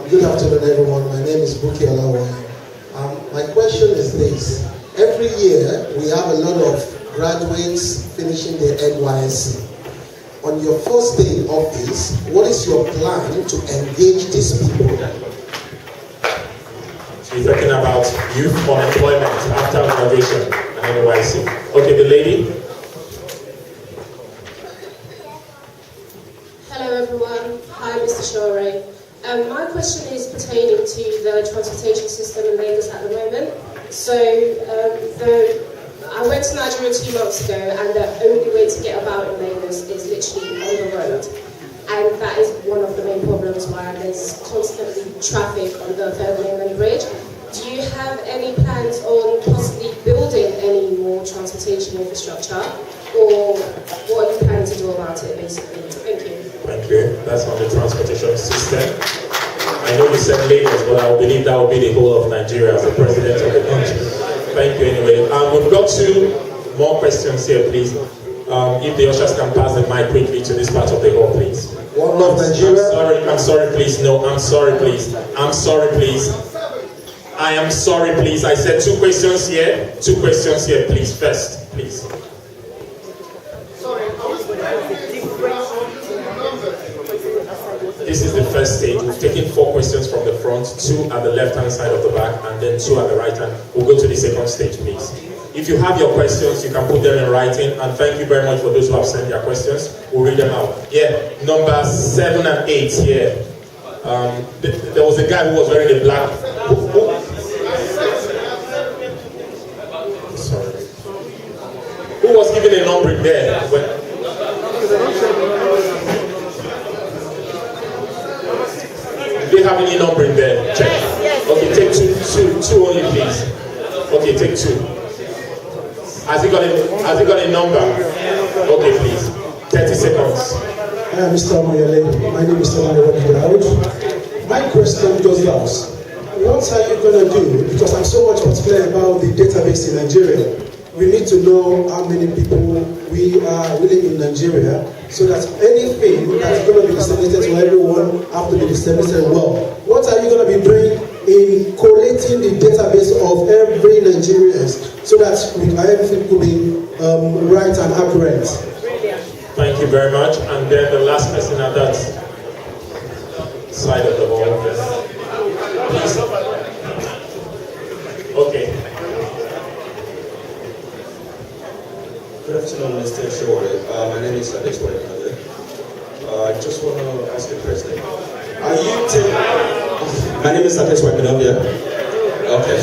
Good afternoon, everyone. My name is OLAYOMI. My question is this. Every year, we have a lot of graduates finishing their NYSC. On your first day in office, what is your plan to engage these people? So you're talking about youth unemployment after graduation and NYSC. Okay, the lady. Hello everyone. Hi Mr. Sowore. My question is pertaining to the transportation system in Lagos at the moment. So I went to Nigeria 2 months ago, and the only way to get about in Lagos is literally on the road. And that is one of the main problems why there's constantly traffic on the Third Mainland Bridge. Do you have any plans on possibly building any more transportation infrastructure? Or what are you planning to do about it, basically? Thank you. Thank you. That's on the transportation system. I know you said Lagos, but I believe that will be the whole of Nigeria as the president of the country. Thank you anyway. We've got 2 more questions here, please. If the ushers can pass the mic quickly to this part of the hall, please. One love Nigeria. I'm sorry, please. No, I'm sorry, please. I'm sorry, please. I am sorry, please. I said 2 questions here. 2 questions here, please. First, please. This is the first stage. We've taken 4 questions from the front, 2 at the left-hand side of the back, and then 2 at the right-hand. We'll go to the second stage, please. If you have your questions, you can put them in writing, and thank you very much for those who have sent their questions. We'll read them out. Yeah, number 7 and 8 here. There was a guy who was wearing a black... Sorry. Who was given a number there? Do you have any number in there? Check. Yes. Okay, take two only, please. Okay, take 2. Has he got a number? Okay, please. 30 seconds. Hi, Mr. OMOYELE. My name is Sowore. My question goes thus. What are you going to do? Because I'm so much particular about the database in Nigeria. We need to know how many people we are living in Nigeria, so that anything that's going to be disseminated to everyone have to be disseminated well. What are you going to be doing in collating the database of every Nigerian, so that everything could be right and accurate? Thank you very much. And then the last person at that side of the hall. Please. Okay. Good afternoon, Mr. Sowore. My name is Sowore. I just want to ask the president. My name is Sowore. Okay.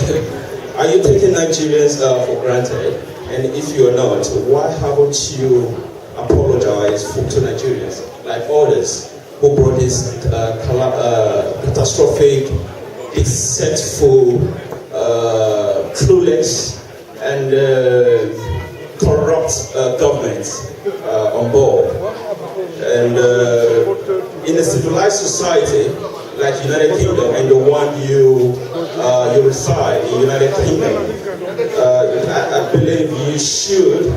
Are you taking Nigerians for granted? And if you are not, why haven't you apologized to Nigerians like others who brought this catastrophic, deceitful, clueless, and corrupt governments on board? And in a civilized society like United Kingdom, and the one you reside in United Kingdom, I believe you should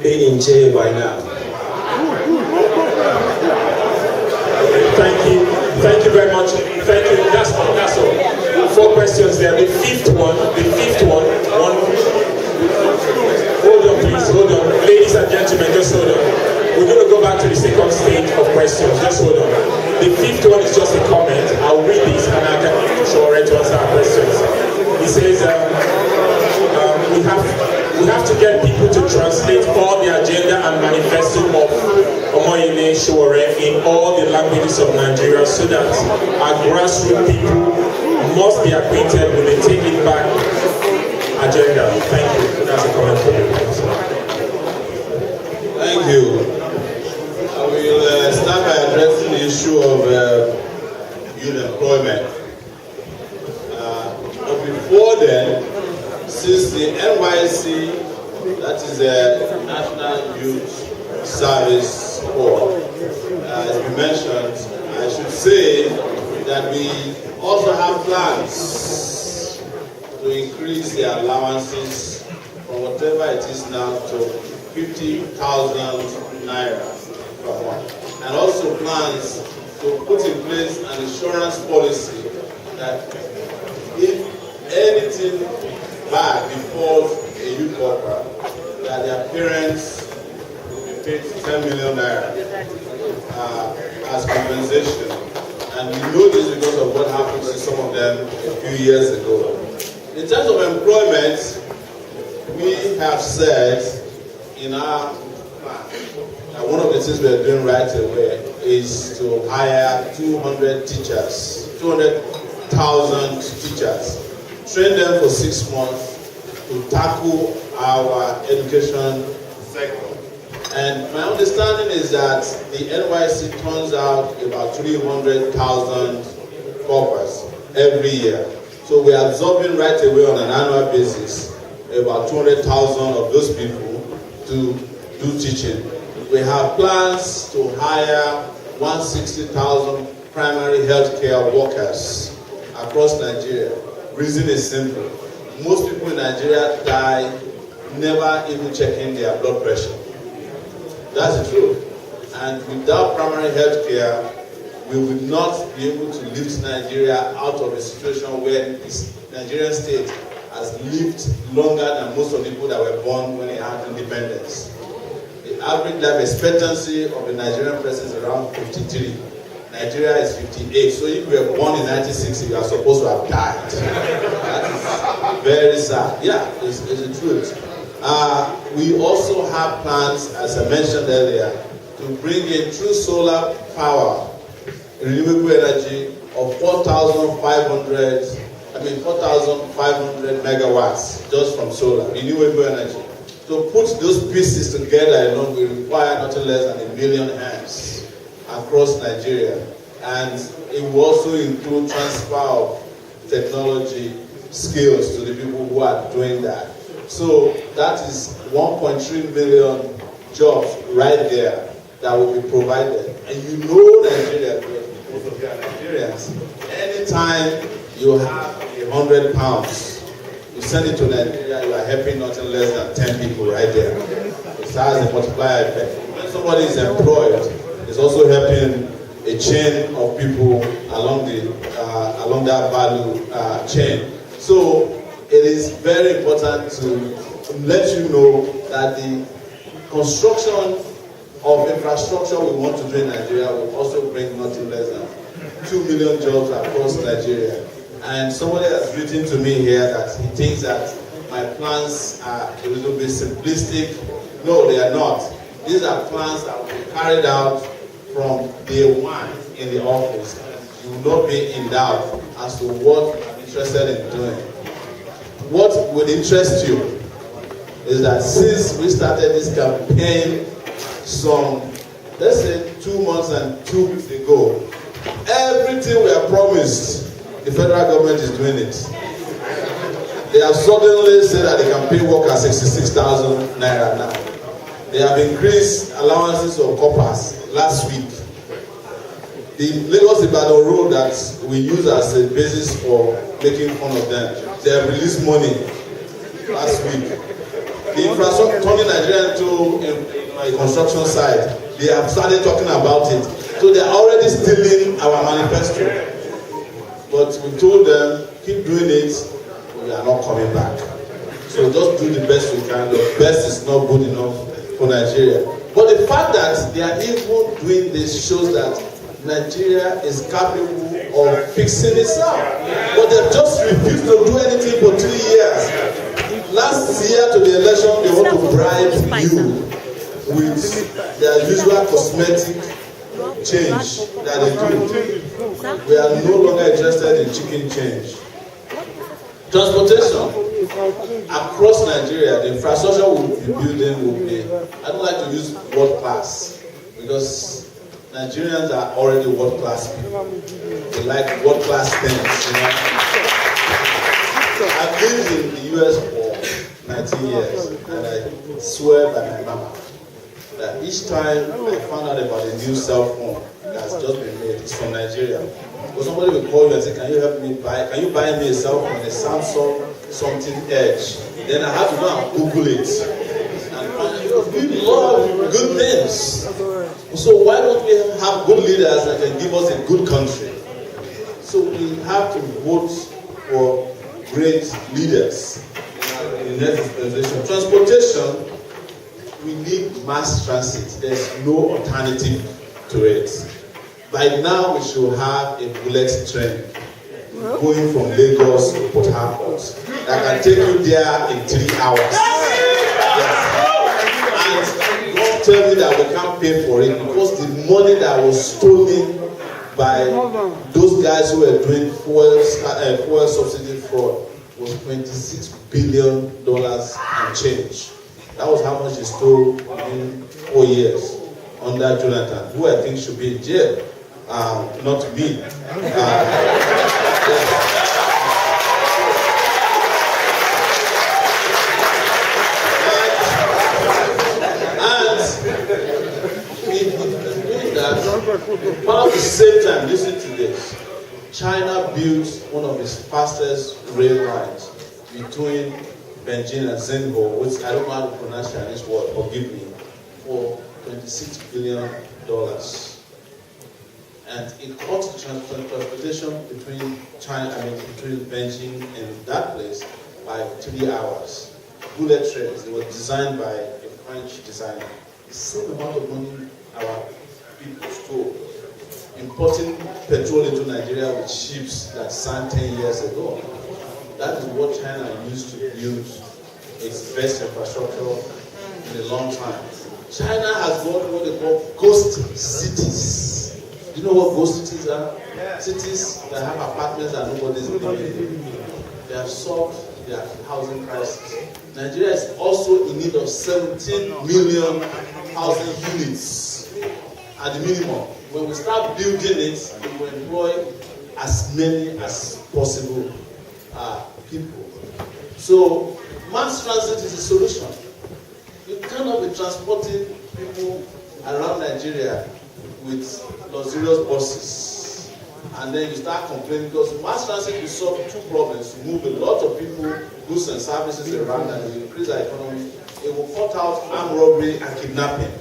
be in jail by now. Thank you very much. Thank you. That's all. 4 questions there. The fifth one. Hold on, please. Hold on. Ladies and gentlemen, just hold on. We're going to go back to the second stage of questions. Just hold on. The 5th one is just a comment. I'll read this and I can show to answer our questions. He says, we have to get people to translate all the agenda and manifesto of OMOYELE Sowore in all the languages of Nigeria, so that our grassroots people must be acquainted with the Take It Back agenda. Thank you. That's a comment for you. Thank you. I will start by addressing the issue of youth employment. But before then, since the NYSC, that is the National Youth Service Corps, as we mentioned, I should say that we also have plans to increase the allowances from whatever it is now to 50,000 naira per month, and also plans to put in place an insurance policy that if anything bad befalls a youth corper, that their parents will be paid 10 million naira as compensation. And we know this because of what happened to some of them a few years ago. In terms of employment, we have said in our plan that one of the things we are doing right away is to hire 200 teachers, 200,000 teachers, train them for 6 months to tackle our education sector. And my understanding is that the NYC turns out about 300,000 corpers every year. So we are absorbing right away on an annual basis about 200,000 of those people to do teaching. We have plans to hire 160,000 primary healthcare workers across Nigeria. Reason is simple. Most people in Nigeria die never even checking their blood pressure. That's the truth. And without primary health care, we would not be able to lift Nigeria out of a situation where this Nigerian state has lived longer than most of the people that were born when it had independence. The average life expectancy of the Nigerian person is around 53. Nigeria is 58. So if you were born in 1960, you are supposed to have died. That is very sad. Yeah, it's the truth. We also have plans, as I mentioned earlier, to bring in true solar power, renewable energy of 4,500 megawatts just from solar, renewable energy. To put those pieces together alone will require nothing less than 1 million hands across Nigeria. And it will also include transfer of technology skills to the people who are doing that. So that is 1.3 million jobs right there that will be provided. And you know Nigeria, most of you are Nigerians, anytime you have £100, you send it to Nigeria, you are helping nothing less than 10 people right there. It has a multiplier effect. When somebody is employed, it's also helping a chain of people along that value chain. So it is very important to let you know that the construction of infrastructure we want to do in Nigeria will also bring nothing less than 2 million jobs across Nigeria. And somebody has written to me here that he thinks that my plans are a little bit simplistic. No, they are not. These are plans that will be carried out from day one in the office. You will not be in doubt as to what I'm interested in doing. What would interest you is that since we started this campaign some, let's say 2 months and 2 weeks ago, everything we have promised, the federal government is doing it. They have suddenly said that they can pay workers 66,000 naira now. They have increased allowances of coppers last week. The Lagos-Ibadan road that we use as a basis for making fun of them, they have released money last week. The infrastructure turning Nigeria into a construction site, they have started talking about it. So they are already stealing our manifesto. But we told them, keep doing it, we are not coming back. So just do the best we can. The best is not good enough for Nigeria. But the fact that they are even doing this shows that Nigeria is capable of fixing itself. But they just refused to do anything for 2 years. Last year to the election, they want to bribe you with their usual cosmetic change that they do. We are no longer interested in chicken change. Transportation across Nigeria, the infrastructure we'll be building will be, I don't like to use world class because Nigerians are already world class people. They like world class things. You know? I've lived in the US for 19 years and I swear by my mama that each time I found out about a new cell phone that's just been made, it's from Nigeria. But somebody will call you and say, can you help me can you buy me a cell phone, a Samsung something Edge? Then I have to go and Google it. And we love good things. So why don't we have good leaders that can give us a good country? So we have to vote for great leaders in the next dispensation. Transportation, we need mass transit. There's no alternative to it. By now, we should have a bullet train going from Lagos to Port Harcourt that can take you there in 3 hours. Yes. And don't tell me that we can't pay for it, because the money that was stolen by those guys who were doing fuel subsidy fraud was $26 billion and change. That was how much he stole in 4 years under Jonathan, who I think should be in jail. Not me. But at the same time, listen to this. China built one of its fastest rail lines between Beijing and Singapore, which I don't know how to pronounce Chinese word, forgive me, for $26 billion. And it cut transportation between between Beijing and that place by 3 hours. Bullet trains, they were designed by a French designer. The same amount of money our people stole, importing petrol into Nigeria with ships that sank 10 years ago. That is what China used to build its best infrastructure in a long time. China has got what they call ghost cities. Do you know what ghost cities are? Yeah. Cities that have apartments that nobody's living in. They have solved their housing crisis. Nigeria is also in need of 17 million housing units at the minimum. When we start building it, we will employ as many as possible people. So mass transit is a solution. You cannot be transporting people around Nigeria with luxurious buses, and then you start complaining, because mass transit will solve two problems. You move a lot of people, goods and services around, and you increase our economy. It will cut out armed robbery and kidnapping,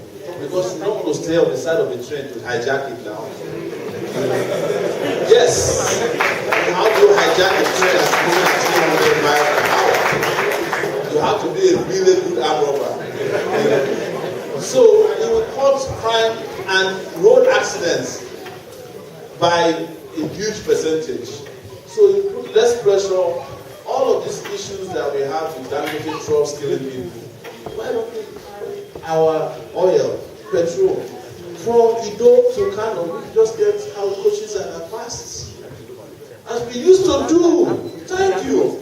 because you don't want to stay on the side of the train to hijack it now. Yes, how do you hijack a train that's moving at 300 miles per hour? You have to be a really good armed robber. So it will cut crime and road accidents by a huge percentage. So you put less pressure. All of these issues that we have with damaging trucks killing people, why don't we our oil, petrol, from Ido to Kano, we just get our coaches and our fasts, as we used to do. Thank you.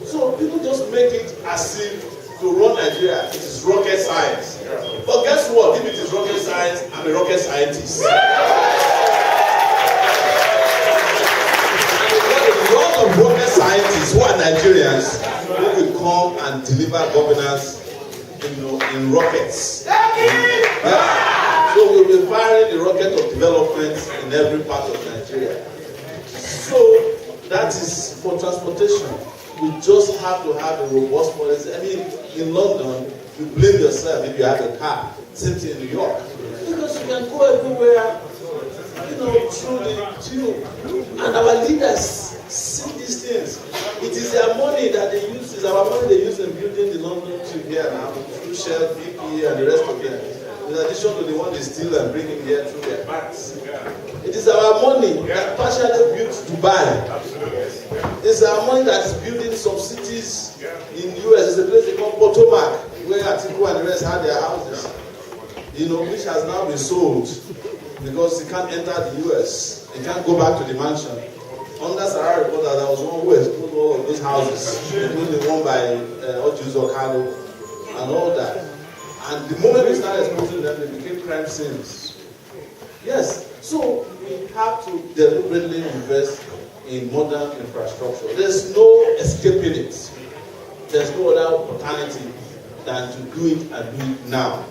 So people just make it as if to run Nigeria, it is rocket science. But guess what? If it is rocket science, I'm a rocket scientist. And we've got a lot of rocket scientists who are Nigerians who will come and deliver governance, in rockets. Yeah. So we'll be firing the rocket of development in every part of Nigeria. So that is for transportation. We just have to have a robust policy. I mean, in London, you blame yourself if you have a car. Same thing in New York. Because you can go everywhere, through the tube. And our leaders see these things. It is their money that they use, it's our money they use in building the London tube here now, through Shell, BP, and the rest of them. In addition to the one they steal and bring in here through their banks. It is our money that partially built Dubai. It's our money that is building some cities in the US. It's a place they call Potomac, where Atiku and the rest had their houses. Which has now been sold because they can't enter the US. They can't go back to the mansion. Under Sowore report, there was one who exposed all of those houses, including the one by Ojuzo Kalo and all that. And the moment we started exposing them, they became crime scenes. Yes, so we have to deliberately invest in modern infrastructure. There's no escaping it. There's no other alternative than to do it and do it now.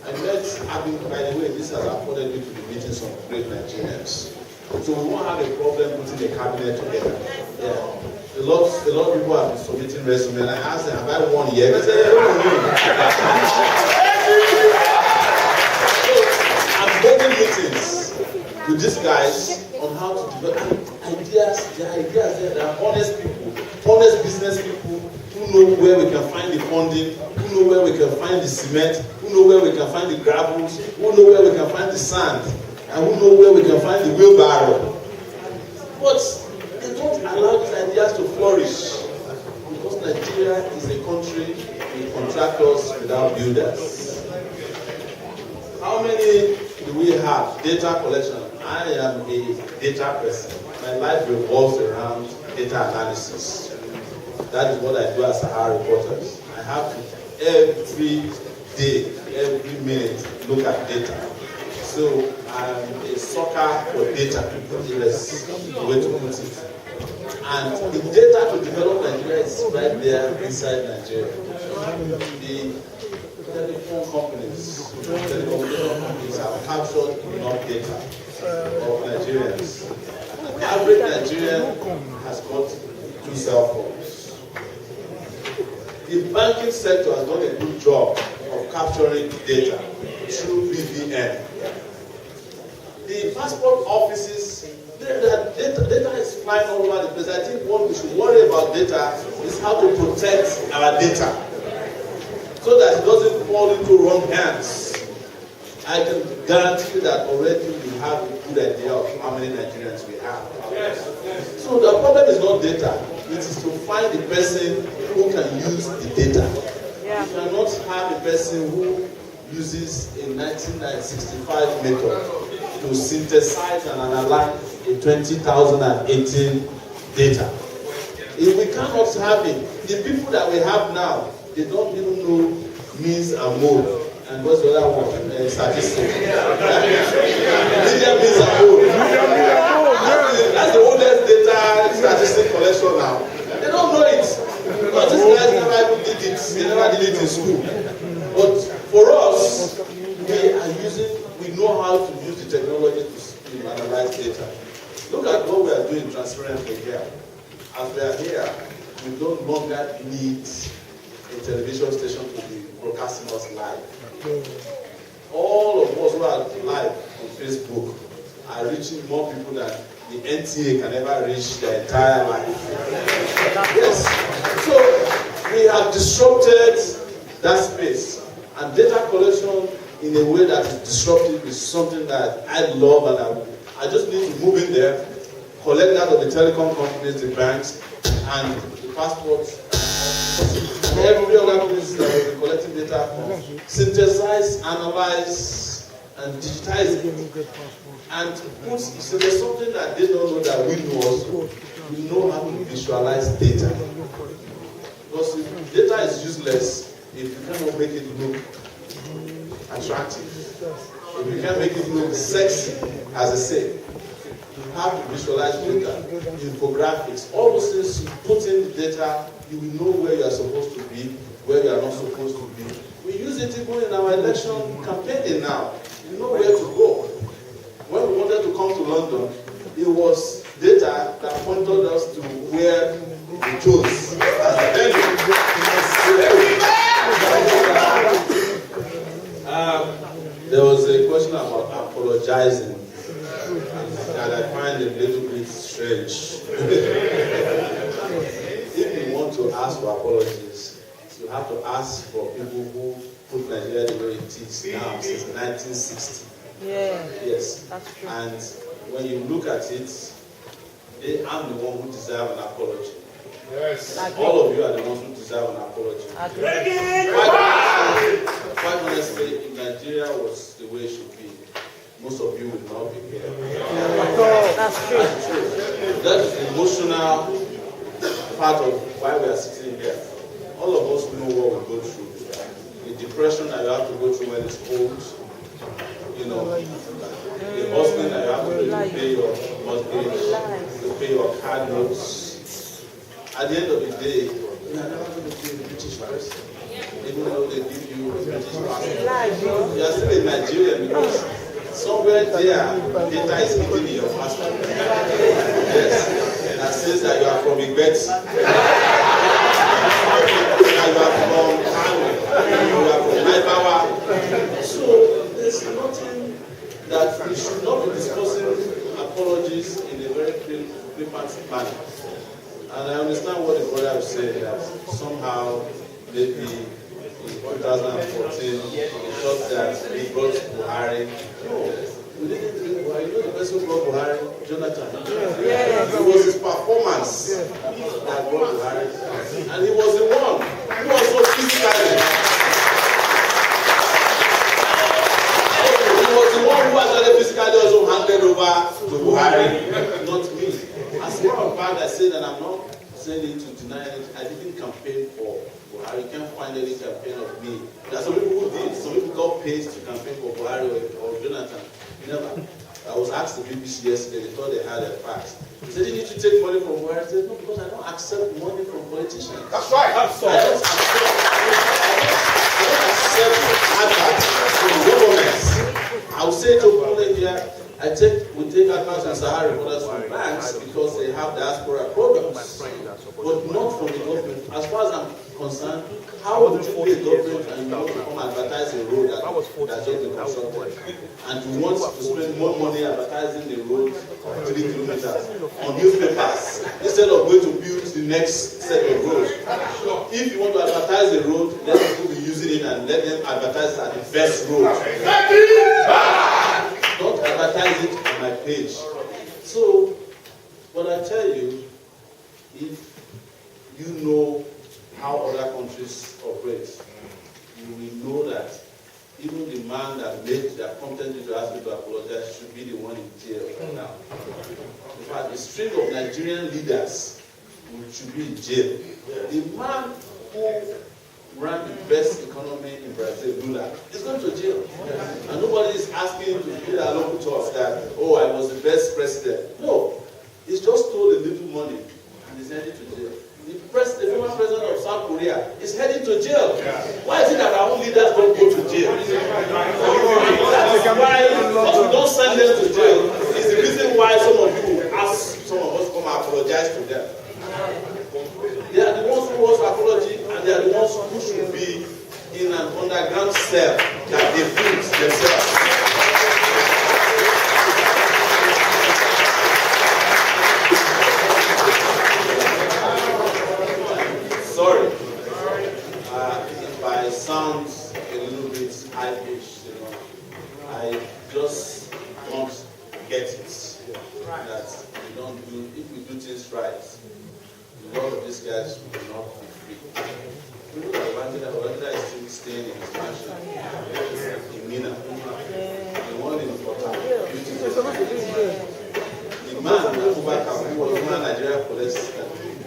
By the way, this has afforded me to be meeting some great Nigerians. So we won't have a problem putting the cabinet together. Yeah. A lot of people have been submitting resumes, and I asked them, have I won yet? They said, so I'm holding meetings with these guys on how to develop ideas. There are ideas there. There are honest people, honest business people who know where we can find the funding, who know where we can find the cement, who know where we can find the gravels, who know where we can find the sand, and who know where we can find the wheelbarrow. But they don't allow these ideas to flourish because Nigeria is a country with contractors without builders. How many do we have? Data collection. I am a data person. My life revolves around data analysis. That is what I do as Sahara reporters. I have to every day, every minute look at data. So I'm a sucker for data. That's the way to put it. And the data to develop Nigeria is right there inside Nigeria. The telephone companies, telecommunication companies have captured enough data of Nigerians. The average Nigerian has got 2 cell phones. The banking sector has done a good job of capturing data through BVN. The passport offices, data is flying all over the place. I think what we should worry about data is how to protect our data so that it doesn't fall into wrong hands. I can guarantee that already we have a good idea of how many Nigerians we have. So the problem is not data. It is to find the person who can use the data. You cannot have a person who uses a 1965 method to synthesize and analyze a 2018 data. If we cannot have it, the people that we have now, they don't even know means and mode. And what's the other one? Statistics. Median means and mode. That's the oldest data statistic collection now. They don't know it. Because these guys never even did it. They never did it in school. But for us, we know how to use the technology to analyze data. Look at what we are doing transparently here. As we are here, we no longer need a television station to be broadcasting us live. All of us who are live on Facebook are reaching more people than the NTA can ever reach their entire life. Yes. So we have disrupted that space. And data collection in a way that is disruptive is something that I love, and I just need to move in there, collect that of the telecom companies, the banks, and the passports, every other place that will be collecting data from, synthesize, analyze, and digitize it. And put, so there's something that they don't know that we know also. We know how to visualize data. Because if data is useless if you cannot make it look attractive. If you can't make it look sexy, as I say, you have to visualize data, infographics, all those things. You put in the data, you will know where you are supposed to be, where you are not supposed to be. We use it even in our election campaigning now. You know where to go. When we wanted to come to London, it was data that pointed us to where we chose as the venue. There was a question about apologizing that I find a little bit strange. If you want to ask for apologies, you have to ask for people who put Nigeria the way it is now since 1960. Yeah. Yes. That's true. And when you look at it, I'm the one who deserves an apology. Yes. All of you are the ones who deserve an apology. Quite honestly, if Nigeria was the way it should be, most of you would not be here. That's true. That is the emotional part of why we are sitting here. All of us know what we go through. The depression that you have to go through when it's cold, you know, the hustling that you have to do to pay your mortgage, to pay your card notes. At the end of the day, you are never going to be a British person. Even though they give you a British passport. You are still a Nigerian because somewhere there, data is hidden in your passport. Yes. That says that you are from Igbeti. That you are from Kano. You are from Naibawa. So there's nothing that we should not be discussing apologies flippant manner. And I understand what the brother was saying, that somehow, maybe in 2014, he thought that he brought Buhari. No, we didn't bring Buhari. You know the person who brought Buhari? Jonathan. It was his performance that brought Buhari. And he was the one who also physically. He was the one who actually physically also handed over to Buhari, not me. As a matter of fact, I said that I'm not saying it to deny it. I didn't campaign for Buhari. You can't find any campaign of me. There are some people who did. Some people got paid to campaign for Buhari or Jonathan. Never. I was asked the BBC yesterday. They thought they had a fax. They said, "You need to take money from Buhari." I said, "No, because I don't accept money from politicians." That's right. That's I don't accept advice from governments. I will say to people here, we take advice and Sahara reporters from banks because they have diaspora programs, but not from the government. As far as I'm concerned, how would you be a government and you want to come advertise a road that just been constructed, and you want to spend more money advertising the road 3 kilometers on newspapers instead of going to build the next set of roads? If you want to advertise the road, let people be using it and let them advertise at the best road. Don't advertise it on my page. So, what I tell you, if you know how other countries operate, you will know that even the man that made that prompted you to ask me to apologize should be the one in jail right now. In fact, the string of Nigerian leaders should be in jail. The man who ran the best economy in Brazil, Lula, is going to jail. And nobody is asking to be a local to us that, oh, I was the best president. No, he's just stole a little money and he's headed to jail. The former president of South Korea is heading to jail. Why is it that our own leaders don't go to jail? That's why we don't send them to jail. It's the reason why some of you ask some of us to come and apologize to them. They are the ones who want apology, and they are the ones who should be in an underground cell that they built themselves. Sorry, if I sound a little bit high-pitched, I just don't get it. That we don't do, if we do things right, a lot of these guys will not be free. Look at Wanda is still staying in his mansion in Mina. The one in Porto. The man, Abubakar, who was one Nigerian police,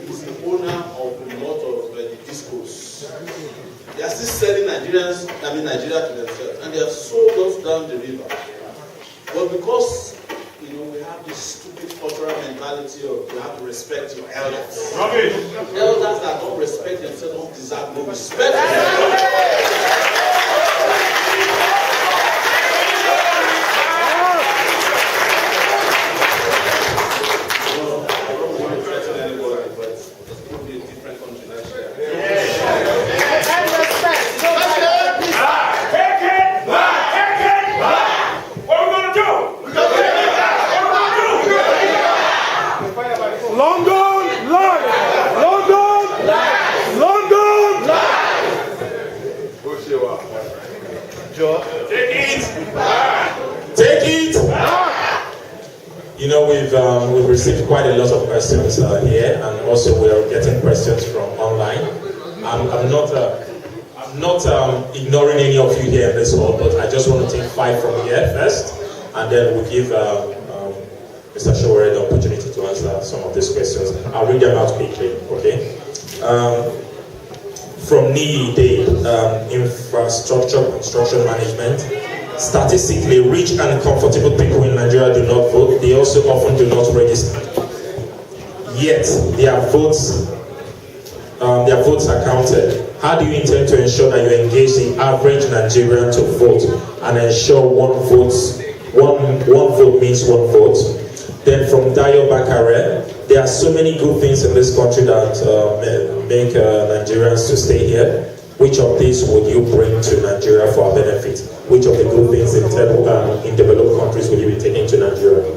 is the owner of a lot of the discos. They are still selling Nigeria to themselves, and they have sold us down the river. But because we have this stupid cultural mentality of you have to respect your elders. Rubbish. Elders that don't respect themselves don't deserve no respect. We've received quite a lot of questions here, and also we are getting questions from online. I'm not ignoring any of you here in this hall, but I just want to take 5 from here first, and then we'll give Mr. Sowore the opportunity to answer some of these questions. I'll read them out quickly, okay? From NII Day, infrastructure construction management. Statistically, rich and comfortable people in Nigeria do not vote. They also often do not register. Yet, their votes are counted. How do you intend to ensure that you engage the average Nigerian to vote and ensure one vote means one vote? Then from Dayo Bakare, there are so many good things in this country that make Nigerians to stay here. Which of these would you bring to Nigeria for our benefit? Which of the good things in developed countries will you be taking to Nigeria?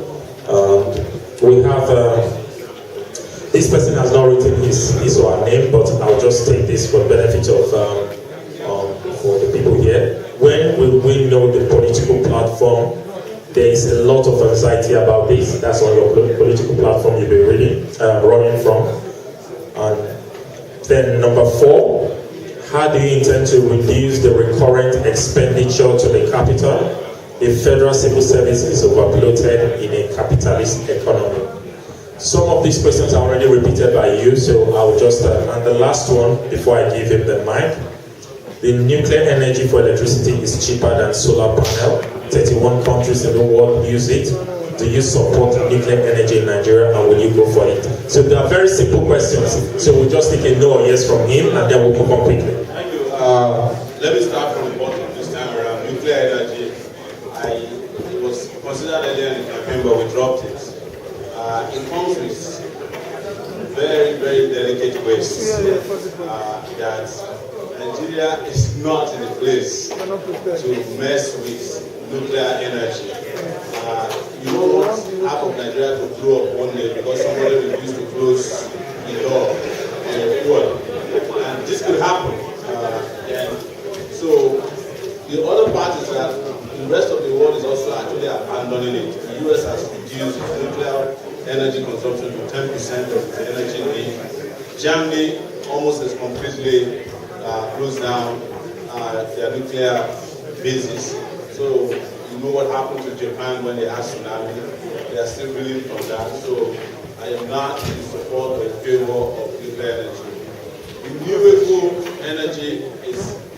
We have, this person has not written his or her name, but I'll just take this for the benefit of, for the people here. When will we know the political platform? There is a lot of anxiety about this. That's on your political platform you'll be running from. And then number 4, how do you intend to reduce the recurrent expenditure to the capital? The federal civil service is overbloated in a capitalist economy. Some of these questions are already repeated by you, so I'll just, and the last one, before I give him the mic, the nuclear energy for electricity is cheaper than solar panel. 31 countries in the world use it. Do you support nuclear energy in Nigeria, and will you go for it? So they are very simple questions. So we'll just take a no or yes from him, and then we'll move on quickly. Thank you. Let me start from the bottom this time around. Nuclear energy, it was considered earlier in the campaign, but we dropped it. It comes with very, very delicate waste that Nigeria is not in a place to mess with nuclear energy. You don't want half of Nigeria to blow up one day because somebody refused to close the door on the fuel. And this could happen. And so the other part is that the rest of the world is also actually abandoning it. The US has reduced its nuclear energy consumption to 10% of its energy need. Germany almost has completely closed down their nuclear bases. So you know what happened to Japan when they had tsunami. They are still reeling from that. So I am not in support or in favor of nuclear energy. Renewable energy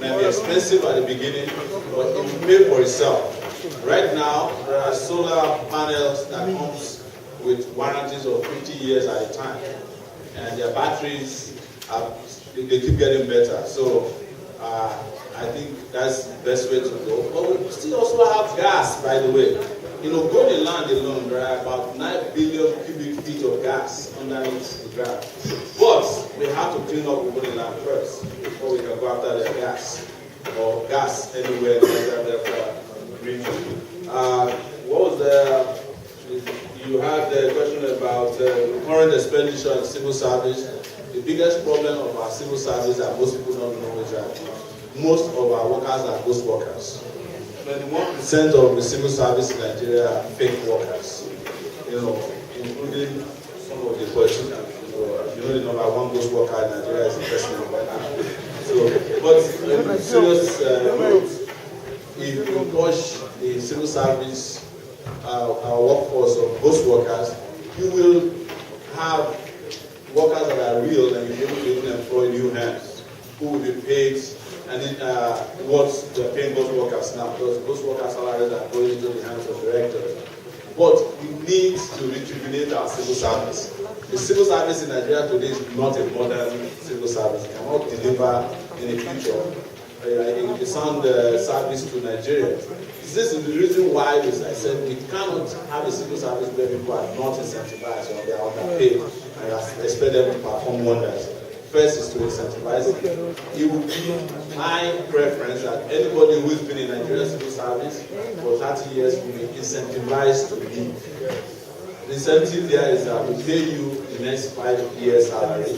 may be expensive at the beginning, but it will pay for itself. Right now, there are solar panels that comes with warranties of 50 years at a time, and their batteries they keep getting better. So I think that's the best way to go. But we still also have gas, by the way. You know, Golden Land alone, there are about 9 billion cubic feet of gas underneath the ground. But we have to clean up Golden Land first before we can go after their gas or gas anywhere in the region. What was the? You had the question about current expenditure in civil service. The biggest problem of our civil service that most people don't know is that most of our workers are ghost workers. 21% of the civil service in Nigeria are fake workers, you know, including some of the politicians. You know the number 1 ghost worker in Nigeria is the president. So, but in serious note, if you push the civil service, our workforce of ghost workers, you will have workers that are real, and you'll be able to even employ new hands who will be paid. And what they're paying ghost workers now, because ghost workers' salaries are going into the hands of directors. But we need to rejuvenate our civil service. The civil service in Nigeria today is not a modern civil service. It cannot deliver in the future a sound service to Nigeria. This is the reason why, as I said, we cannot have a civil service where people are not incentivized or they are underpaid and expect them to perform wonders. First is to incentivize it. It would be my preference that anybody who has been in Nigerian civil service for 30 years will be incentivized to leave. The incentive there is that we pay you the next 5 years salary.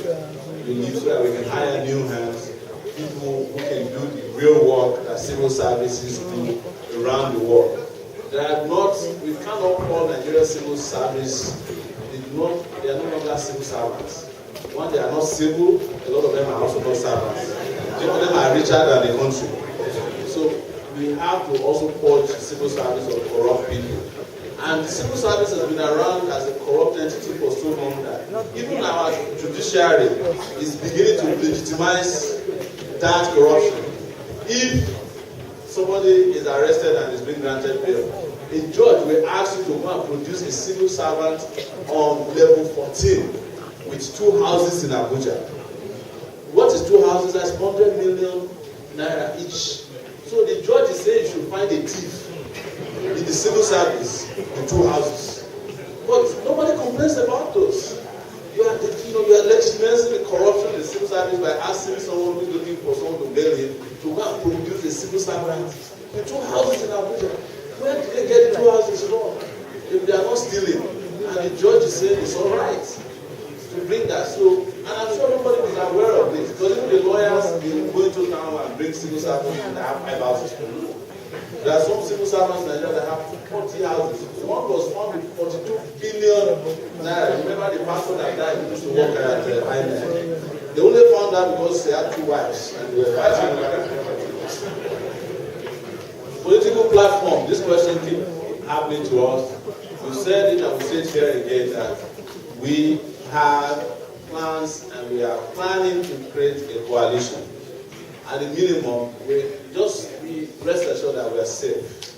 You leave so that we can hire new hands, people who can do the real work that civil services do around the world. We cannot call Nigeria civil service, they are no longer civil servants. One, they are not civil, a lot of them are also not servants. Some of them are richer than the country. So we have to also purge civil service of corrupt people. And the civil service has been around as a corrupt entity for so long that even our judiciary is beginning to legitimize that corruption. If somebody is arrested and is being granted bail, a judge will ask you to go and produce a civil servant on level 14 with 2 houses in Abuja. What is 2 houses? That's 100 million naira each. So the judge is saying you should find a thief in the civil service with 2 houses. But nobody complains about those. You are legitimizing the corruption in the civil service by asking someone who is looking for someone to bail him to go and produce a civil servant with 2 houses in Abuja. Where did they get 2 houses from? If they are not stealing, And the judge is saying it's all right to bring that. So, and I'm sure nobody is aware of this, because even the lawyers, they go into town and bring civil servants and they have 5 houses. There are some civil servants in Nigeria that have 40 houses. One was found with 42 billion naira. Remember the pastor that died who used to work at INEC? They only found out because they had 2 wives and they were fighting. Political platform, this question keeps happening to us. We said it and we say it here again that we have plans and we are planning to create a coalition. At the minimum, we just be rest assured that we are safe.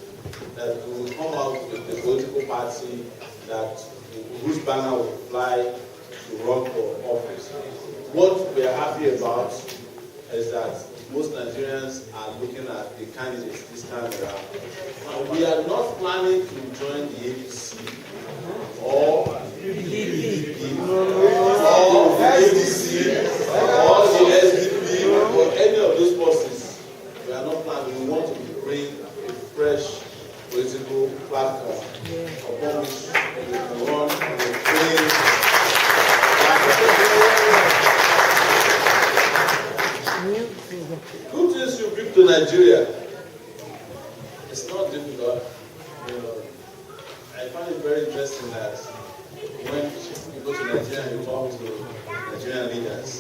That we will come out with a political party that whose banner will fly to run for office. What we are happy about is that most Nigerians are looking at the candidates this time around. And we are not planning to join the APC or the PDP or the ADC or the SDP or any of those forces. We are not planning. We want to bring a fresh political platform upon which we can run and bring. Good things you bring to Nigeria. It's not difficult. You know, I find it very interesting that when you go to Nigeria and you talk to Nigerian leaders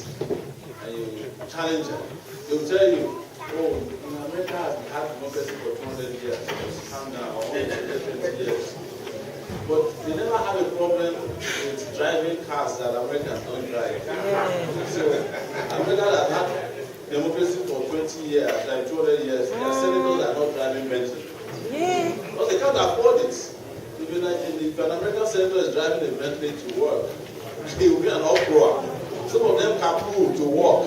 and you challenge them, they will tell you, oh, America has had democracy for 200 years. Just calm down, or 120 years. But they never have a problem with driving cars that Americans don't drive. So America has had democracy for 20 years, like 200 years. Their senators are not driving Bentley. Because they can't afford it. If an American senator is driving a Bentley to work, he will be an uproar. Some of them carpool to work.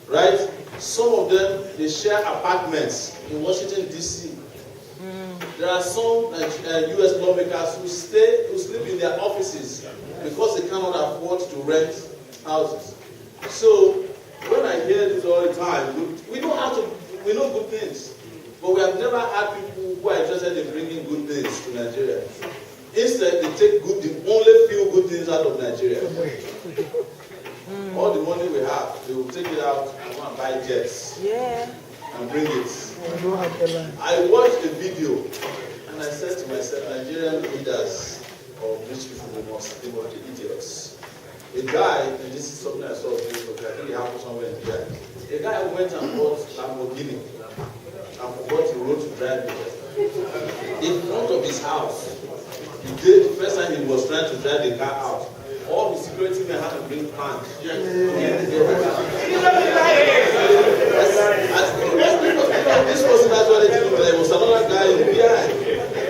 Right? Some of them, they share apartments in Washington, D.C. There are some U.S. lawmakers who sleep in their offices because they cannot afford to rent houses. So, when I hear this all the time, we know good things, but we have never had people who are interested in bringing good things to Nigeria. Instead, they take the only few good things out of Nigeria. All the money we have, they will take it out and go and buy jets and bring it. I watched the video and I said to myself, Nigerian leaders or rich people, they must be idiots. A guy, and this is something I saw on Facebook, I think it happened somewhere in here. A guy went and bought Lamborghini and forgot the road to drive it. In front of his house, the first time he was trying to drive the car out, all the security men had to bring pants. This wasn't actually doing, but there was another guy in the behind.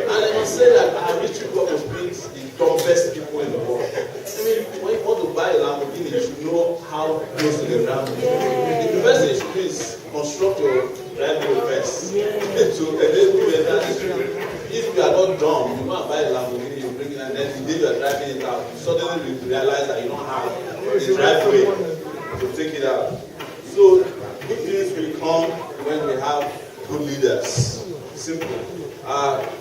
And I must say that our rich people must be the toughest people in the world. I mean, when you want to buy a Lamborghini, you should know how close to the ground. The first thing you should do is construct your driveway first. To enable you enter the street. If you are not dumb, you go and buy a Lamborghini, you bring it, and then the day you are driving it out, you suddenly realize that you don't have the driveway to take it out. So, good things will come when we have good leaders. Simple.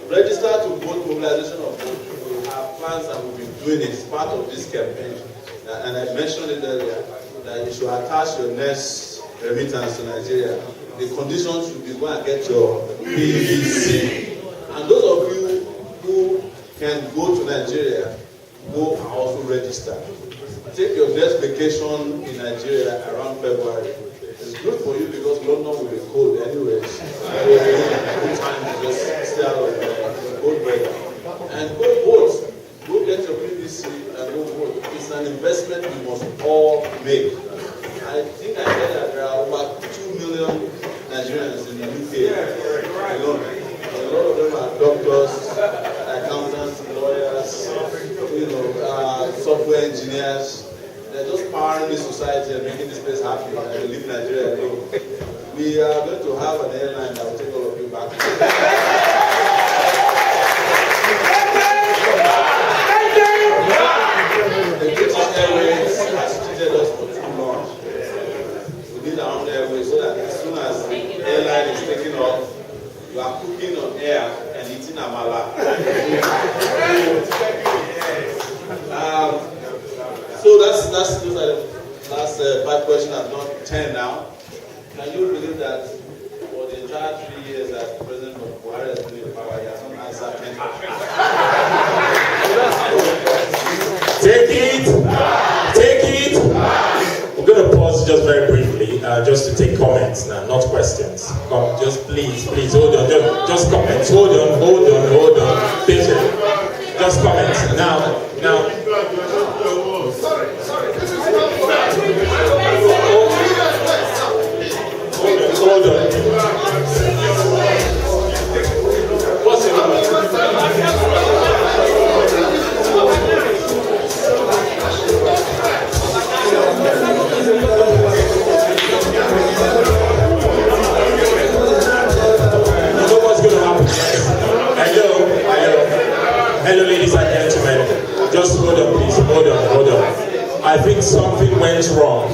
Register to vote mobilization of vote. We have plans and we've been doing it. It's part of this campaign. And I mentioned it earlier that you should attach your next remittance to Nigeria. The conditions should be go and get your PVC. And those of you who can go to Nigeria, go and also register. Take your next vacation in Nigeria around February. It's good for you because London will be cold anyways. Good time to just stay out of the cold weather. And go vote. Go get your PVC and go vote. It's an investment we must all make. I think I heard that there are over 2 million Nigerians in the UK alone. A lot of them are doctors, accountants, lawyers, software engineers. They're just powering this society and making this place happy and leave Nigeria alone. We are going to have an airline that will take all of you back. The British Airways has treated us for too long. We need our own airways so that as soon as the airline is taking off, you are cooking on air and eating amala. those are the last 5 questions. I've not 10 now. Can you believe that for the entire 3 years that President Buhari has been in power, he has not answered 10 questions? Take it. We're going to pause just very briefly, just to take comments now, not questions. Come, just please, hold on, just comments. Hold on. Patience. Just comments. Now. Hold on. What's your number? Hello, ladies and gentlemen. Just hold on, please. Hold on. I think something went wrong.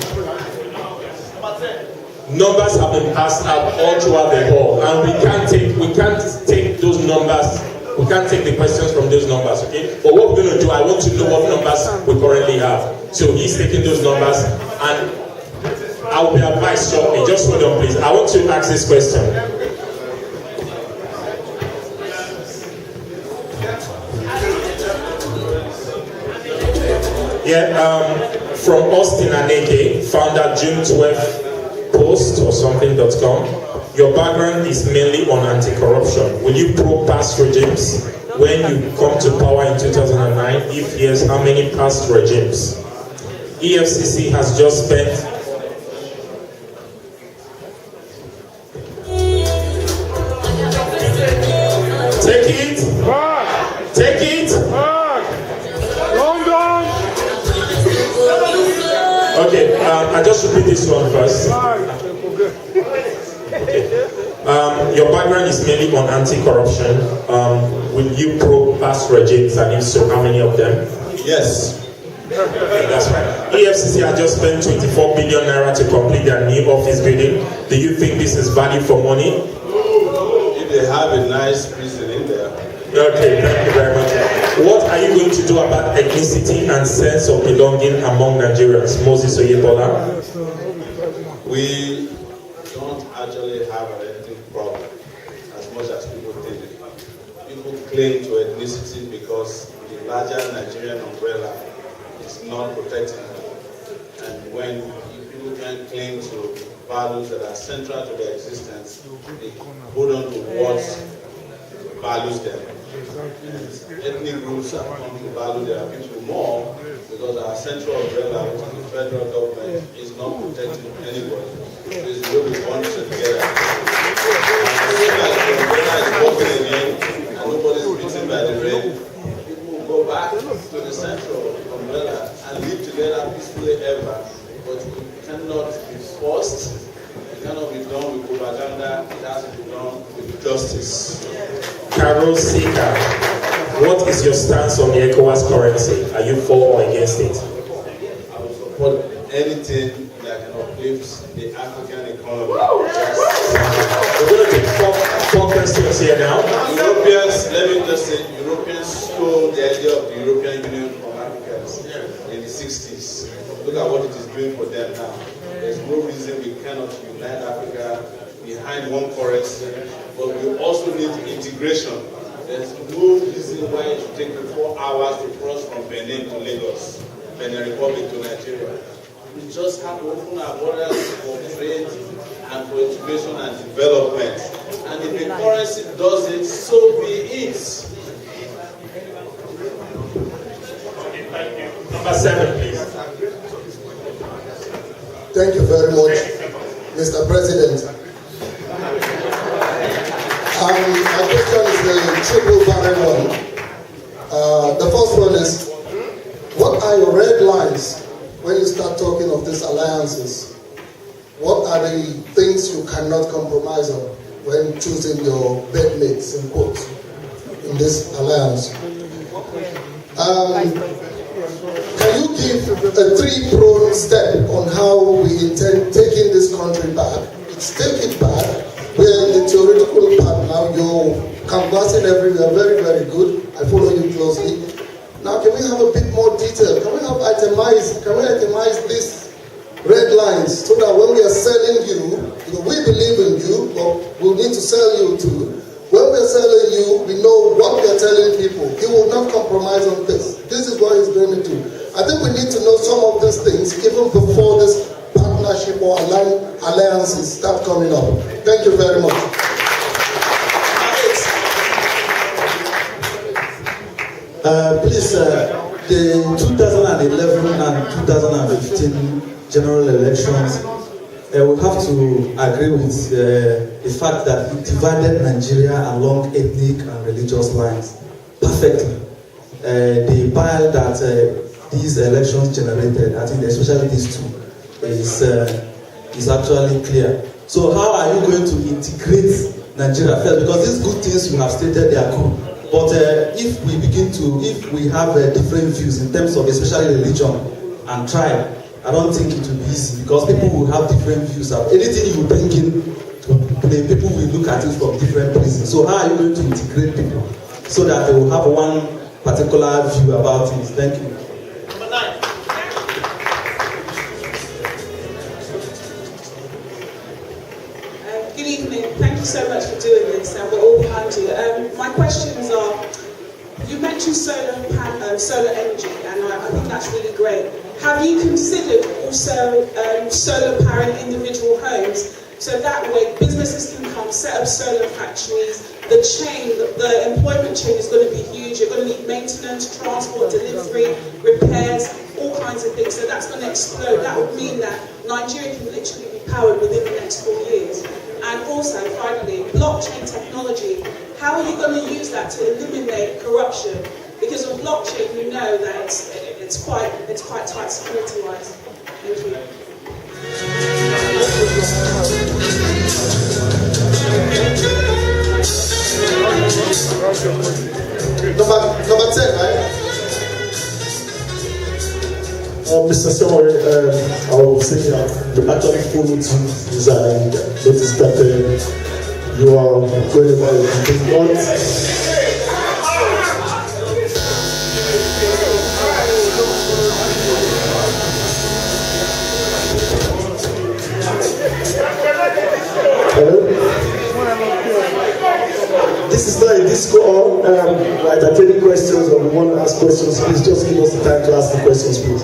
Numbers have been passed out all throughout the hall, and we can't take those numbers. We can't take the questions from those numbers, okay? But what we're going to do, I want to know what numbers we currently have. So he's taking those numbers, and I will be advised shortly. Just hold on, please. I want to ask this question. From Austin Aneke, founder June 12th Post or something.com. Your background is mainly on anti-corruption. Will you probe past regimes when you come to power in 2009? If yes, how many past regimes? EFCC has just spent Take it. London. Okay, I just repeat this one first. Your background is mainly on anti-corruption. Will you probe past regimes, and if so, how many of them? Yes. Okay, that's right. EFCC has just spent 24 billion naira to complete their new office building. Do you think this is value for money? If they have a nice prison in there. Okay, thank you very much. What are you going to do about ethnicity and sense of belonging among Nigerians? Moses Oyebola? We don't actually have an ethnic problem as much as people think. People claim to ethnicity because the larger Nigerian umbrella is not protecting them. And when people can claim to values that are central to their existence, they hold on to what values them. Ethnic groups have come to value their people more because our central umbrella, which is the federal government, is not protecting anybody. It's really one together. And as soon as the umbrella is working again and nobody is beaten by the rain, people will go back to the central umbrella and live together peacefully ever. But it cannot be forced. It cannot be done with propaganda. It has to be done with justice. Carol Sika, what is your stance on the ECOWAS currency? Are you for or against it? I will support anything that can uplift the African economy. We're going to take four questions here now. Europeans, let me just say, Europeans stole the idea of the European Union from Africans in the 60s. Look at what it is doing for them now. There's no reason we cannot unite Africa behind one currency, but we also need integration. There's no reason why it should take 4 hours to cross from Benin to Lagos, Benin Republic to Nigeria. We just have to open our borders for trade and for integration and development. And if the currency does it, so be it. Number 7, please. Thank you very much, Mr. President. My question is a triple barrel one. The first one is, what are your red lines when you start talking of these alliances? What are the things you cannot compromise on when choosing your bedmates, in quotes, in this alliance? Can you give a 3-pronged step on how we intend taking this country back? Let's take it back. We're in the theoretical part now. You're canvassing everywhere. Very, very good. I follow you closely. Now, can we have a bit more detail? Can we have items itemize these red lines so that when we are selling you, because we believe in you, but we need to sell you too. When we are selling you, we know what we are telling people. He will not compromise on this. This is what he's going to do. I think we need to know some of these things even before this partnership or alliances start coming up. Thank you very much. Please, the 2011 and 2015 general elections, we have to agree with the fact that it divided Nigeria along ethnic and religious lines perfectly. The bile that these elections generated, I think especially these two, is actually clear. So how are you going to integrate Nigeria first? Because these good things you have stated, they are good. But if we have different views in terms of especially religion and tribe, I don't think it will be easy because people will have different views. Anything you bring in to play, people will look at it from different places. So how are you going to integrate people so that they will have one particular view about it? Thank you. Number 9. Good evening. Thank you so much for doing this, and we're all behind you. My questions are: you mentioned solar energy, and I think that's really great. Have you considered also solar powering individual homes? So that way businesses can come, set up solar factories. The employment chain is going to be huge. You're going to need maintenance, transport, delivery, repairs, all kinds of things. So that's going to explode. That would mean that Nigeria can literally be powered within the next 4 years. And also, finally, blockchain technology. How are you going to use that to eliminate corruption? Because with blockchain, you know that it's quite tight security-wise. Thank you. Number 10, right? Mr. Sowore, I will say you actually followed through this and noticed that you are going about it. This is not a disco like attending questions or we want to ask questions. Please just give us the time to ask the questions, please.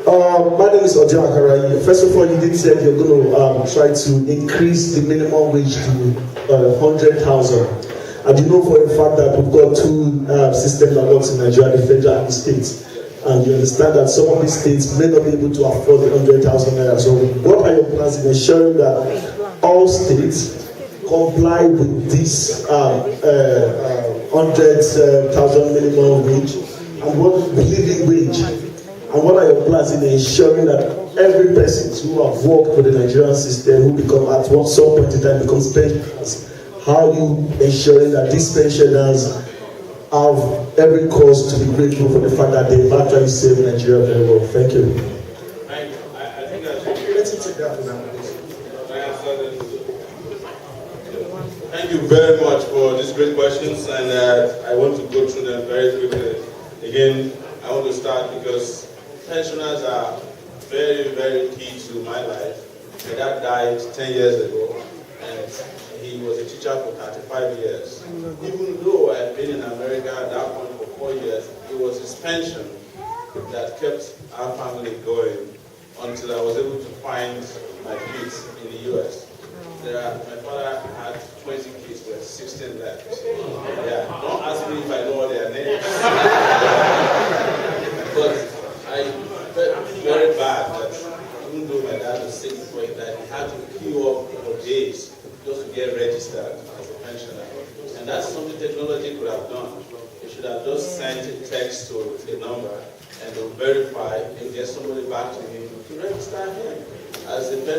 My name is Ojo Akarayi. First of all, you did say you're going to try to increase the minimum wage to 100,000. And you know for a fact that we've got two systems that works in Nigeria, the federal and the states. And you understand that some of these states may not be able to afford the 100,000 naira. So what are your plans in ensuring that all states comply with this 100,000 minimum wage and what the living wage? And what are your plans in ensuring that every person who have worked for the Nigerian system who become at some point in time becomes pensioners? How are you ensuring that these pensioners have every cause to be grateful for the fact that they've actually saved Nigeria very well? Thank you. I think I should Let's take that for now. Thank you very much for these great questions, and I want to go through them very quickly. Again, I want to start because pensioners are very, very key to my life. My dad died 10 years ago, and he was a teacher for 35 years. Even though I had been in America at that point for 4 years, it was his pension that kept our family going until I was able to find my kids in the US. My father had 20 kids, we had 16 left. Yeah, don't ask me if I know all their names. But I felt very bad that even though my dad was sick before he died, he had to queue up for days just to get registered as a pensioner. And that's something technology could have done. It should have just sent a text to a number and they'll verify and get somebody back to him to register him as a pensioner.